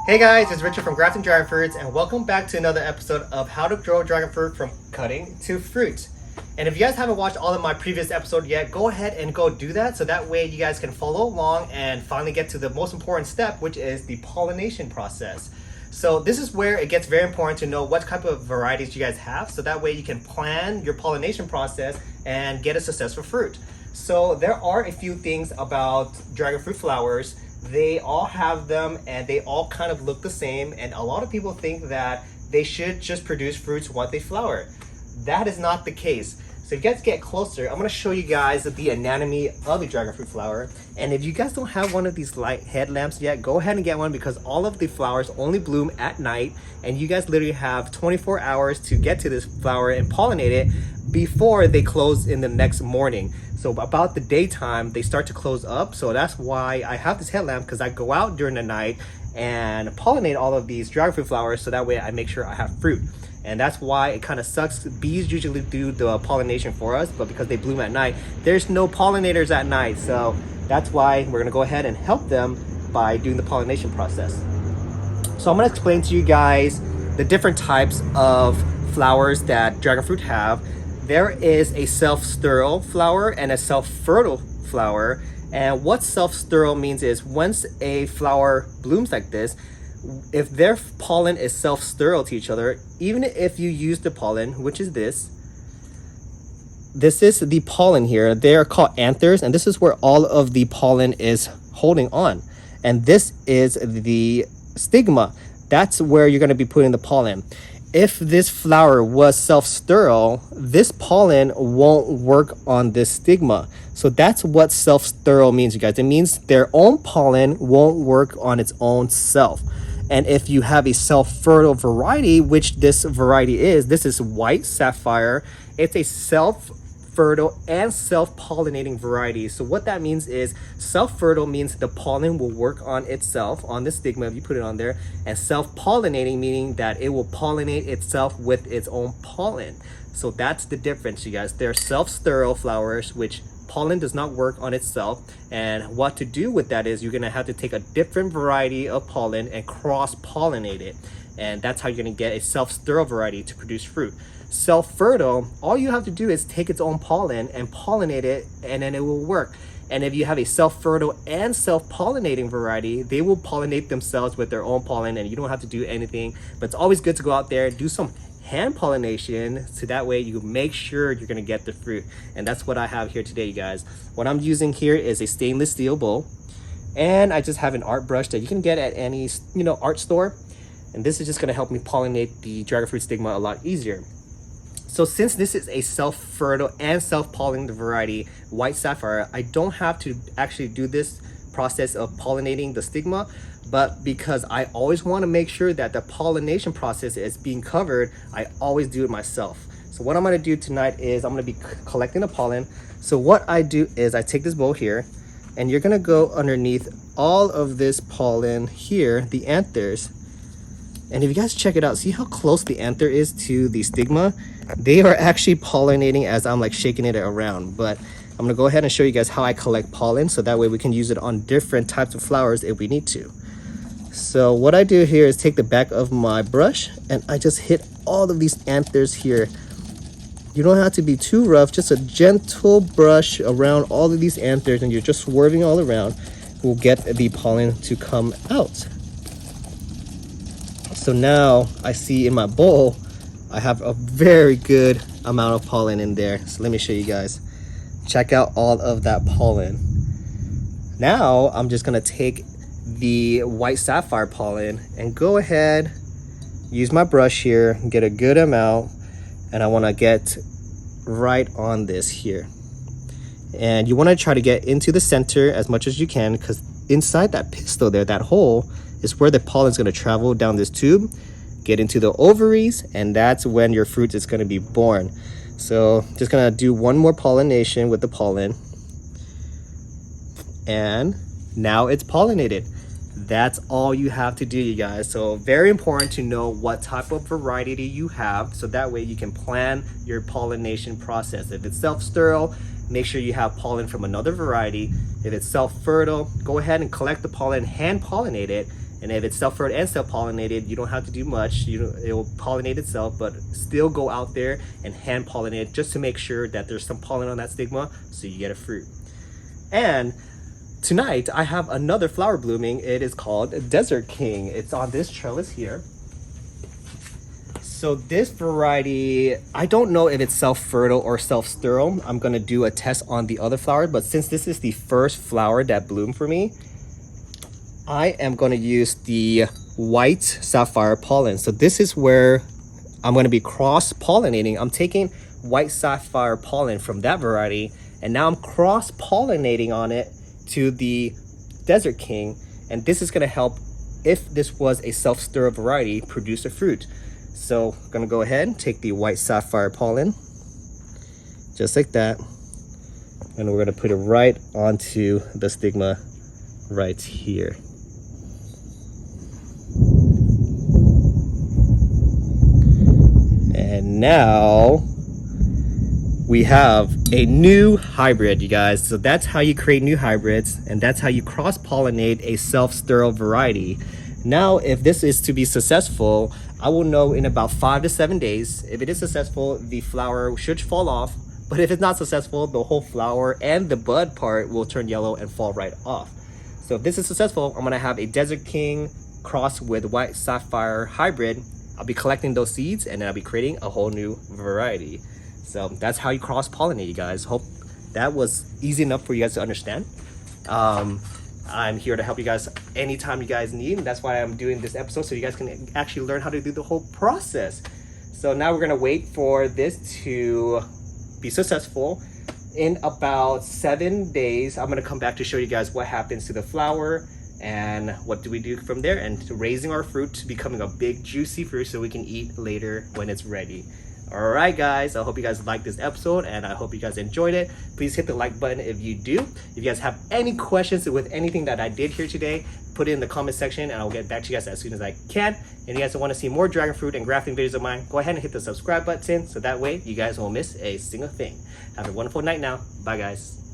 Hey guys, it's Richard from Grafting Dragon Fruits, and welcome back to another episode of how to grow dragon fruit from cutting to fruit. And if you guys haven't watched all of my previous episodes yet, go ahead and go do that, so that way you guys can follow along and finally get to the most important step, which is the pollination process. So this is where it gets very important to know what type of varieties you guys have, so that way you can plan your pollination process and get a successful fruit. So there are a few things about dragon fruit flowers. They all have them and they all kind of look the same, and a lot of people think that they should just produce fruits once they flower. That is not the case. So if you guys get closer, I'm going to show you guys the anatomy of a dragon fruit flower. And if you guys don't have one of these light headlamps yet, go ahead and get one, because all of the flowers only bloom at night, and you guys literally have 24 hours to get to this flower and pollinate it before they close in the next morning. So about the daytime, they start to close up. So that's why I have this headlamp, because I go out during the night and pollinate all of these dragon fruit flowers, so that way I make sure I have fruit. And that's why it kind of sucks. Bees usually do the pollination for us, but because they bloom at night, there's no pollinators at night. So that's why we're gonna go ahead and help them by doing the pollination process. So I'm gonna explain to you guys the different types of flowers that dragon fruit have. There is a self-sterile flower and a self-fertile flower. And what self-sterile means is once a flower blooms like this, if their pollen is self-sterile to each other, even if you use the pollen, which is this is the pollen here. They are called anthers, and this is where all of the pollen is holding on. And this is the stigma. That's where you're going to be putting the pollen. If this flower was self-sterile, this pollen won't work on this stigma. So that's what self-sterile means, you guys. It means their own pollen won't work on its own self. And if you have a self-fertile variety, which this variety is, this is white sapphire. It's a self-fertile and self-pollinating variety. So what that means is self-fertile means the pollen will work on itself, on the stigma if you put it on there, and self-pollinating meaning that it will pollinate itself with its own pollen. So that's the difference, you guys. They're self-sterile flowers, which pollen does not work on itself. And what to do with that is you're going to have to take a different variety of pollen and cross-pollinate it. And that's how you're going to get a self-sterile variety to produce fruit. Self-fertile, all you have to do is take its own pollen and pollinate it, and then it will work. And if you have a self-fertile and self-pollinating variety, they will pollinate themselves with their own pollen, and you don't have to do anything. But it's always good to go out there, do some hand pollination, so that way you make sure you're going to get the fruit. And that's what I have here today, you guys. What I'm using here is a stainless steel bowl, and I just have an art brush that you can get at any art store. And this is just going to help me pollinate the dragon fruit stigma a lot easier. So since this is a self-fertile and self-pollinating variety, white sapphire, I don't have to actually do this process of pollinating the stigma, but because I always want to make sure that the pollination process is being covered, I always do it myself. So what I'm going to do tonight is I'm going to be collecting the pollen. So what I do is I take this bowl here, and you're going to go underneath all of this pollen here, the anthers. And if you guys check it out, see how close the anther is to the stigma? They are actually pollinating as I'm like shaking it around. But I'm going to go ahead and show you guys how I collect pollen, so that way we can use it on different types of flowers if we need to. So what I do here is take the back of my brush and I just hit all of these anthers here. You don't have to be too rough, just a gentle brush around all of these anthers, and you're just swerving all around. Will get the pollen to come out. So now I see in my bowl, I have a very good amount of pollen in there. So let me show you guys. Check out all of that pollen. Now I'm just gonna take the white sapphire pollen and go ahead, use my brush here, get a good amount, and I wanna get right on this here. And you wanna try to get into the center as much as you can, because inside that pistil there, that hole, is where the pollen is going to travel down this tube, get into the ovaries, and that's when your fruit is going to be born. So just going to do one more pollination with the pollen, and now it's pollinated. That's all you have to do, you guys. So very important to know what type of variety you have, so that way you can plan your pollination process. If it's self-sterile, make sure you have pollen from another variety. If it's self-fertile, go ahead and collect the pollen, hand pollinate it, And if it's self-fertilized and self-pollinated, you don't have to do much. It will pollinate itself, but still go out there and hand pollinate just to make sure that there's some pollen on that stigma so you get a fruit. And tonight I have another flower blooming. It is called Desert King. It's on this trellis here. So this variety, I don't know if it's self-fertile or self-sterile. I'm gonna do a test on the other flower, but since this is the first flower that bloomed for me, I am gonna use the white sapphire pollen. So this is where I'm gonna be cross-pollinating. I'm taking white sapphire pollen from that variety, and now I'm cross-pollinating on it to the Desert King, and this is gonna help, if this was a self-sterile variety, produce a fruit. So I'm gonna go ahead and take the white sapphire pollen, just like that, and we're gonna put it right onto the stigma right here. And now we have a new hybrid, you guys. So that's how you create new hybrids, and that's how you cross-pollinate a self-sterile variety. Now, if this is to be successful, I will know in about 5 to 7 days. If it is successful, the flower should fall off. But if it's not successful, the whole flower and the bud part will turn yellow and fall right off. So if this is successful, I'm gonna have a Desert King crossed with white sapphire hybrid. I'll be collecting those seeds, and then I'll be creating a whole new variety. So that's how you cross-pollinate, you guys. Hope that was easy enough for you guys to understand. I'm here to help you guys anytime you guys need, and that's why I'm doing this episode, so you guys can actually learn how to do the whole process. So now we're gonna wait for this to be successful. In about 7 days, I'm gonna come back to show you guys what happens to the flower and what do we do from there, and to raising our fruit to becoming a big juicy fruit so we can eat later when it's ready. All right, guys, I hope you guys liked this episode, and I hope you guys enjoyed it. Please hit the like button if you do. If you guys have any questions with anything that I did here today, put it in the comment section, and I'll get back to you guys as soon as I can. And if you guys want to see more dragon fruit and grafting videos of mine, go ahead and hit the subscribe button, so that way you guys won't miss a single thing. Have a wonderful night now. Bye, guys.